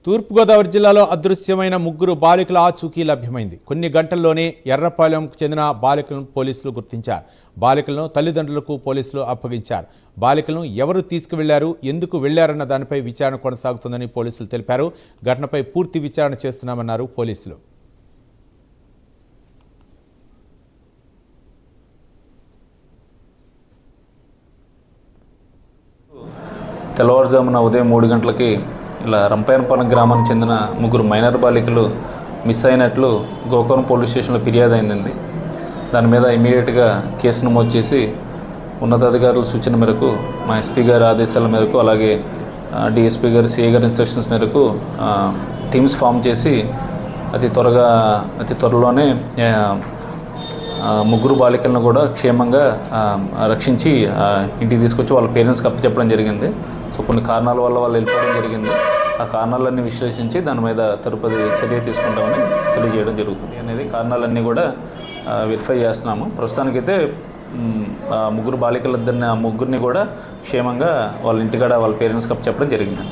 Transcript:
తూర్పుగోదావరి జిల్లాలో అదృశ్యమైన ముగ్గురు బాలికల ఆచూకీ లభ్యమైంది. కొన్ని గంటల్లోనే ఎర్రపాలెంకు చెందిన బాలికలను పోలీసులు గుర్తించారు. బాలికలను తల్లిదండ్రులకు పోలీసులు అప్పగించారు. బాలికలను ఎవరు తీసుకువెళ్లారు, ఎందుకు వెళ్లారన్న దానిపై విచారణ కొనసాగుతుందని పోలీసులు తెలిపారు. ఘటనపై పూర్తి విచారణ చేస్తున్నామన్నారు పోలీసులు. తెల్లవారుజామున ఉదయం 3 గంటలకి ఇలా రంపయ్యనపాలెం గ్రామానికి చెందిన ముగ్గురు మైనర్ బాలికలు మిస్ అయినట్లు గోకవరం పోలీస్ స్టేషన్లో ఫిర్యాదు అయిందండి. దాని మీద ఇమీడియట్గా కేసు నమోదు చేసి ఉన్నతాధికారుల సూచన మేరకు మా ఎస్పీ గారి ఆదేశాల మేరకు అలాగే డిఎస్పీ గారి సిఐ గారి ఇన్స్ట్రక్షన్స్ మేరకు టీమ్స్ ఫామ్ చేసి అతి త్వరలోనే ముగ్గురు బాలికలను కూడా క్షేమంగా రక్షించి ఇంటికి తీసుకొచ్చి వాళ్ళ పేరెంట్స్కి అప్పచెప్పడం జరిగింది. సో కొన్ని కారణాల వల్ల వాళ్ళు వెళ్ళిపోవడం జరిగింది. ఆ కారణాలన్నీ విశ్లేషించి దాని మీద తదుపరి చర్య తీసుకుంటామని తెలియజేయడం జరుగుతుంది అనేది కారణాలన్నీ కూడా వెరిఫై చేస్తున్నాము. ప్రస్తుతానికైతే ముగ్గురు బాలికలిద్దరిని ముగ్గురిని కూడా క్షేమంగా వాళ్ళ ఇంటికాడ వాళ్ళ పేరెంట్స్కి అప్పచెప్పడం జరిగింది.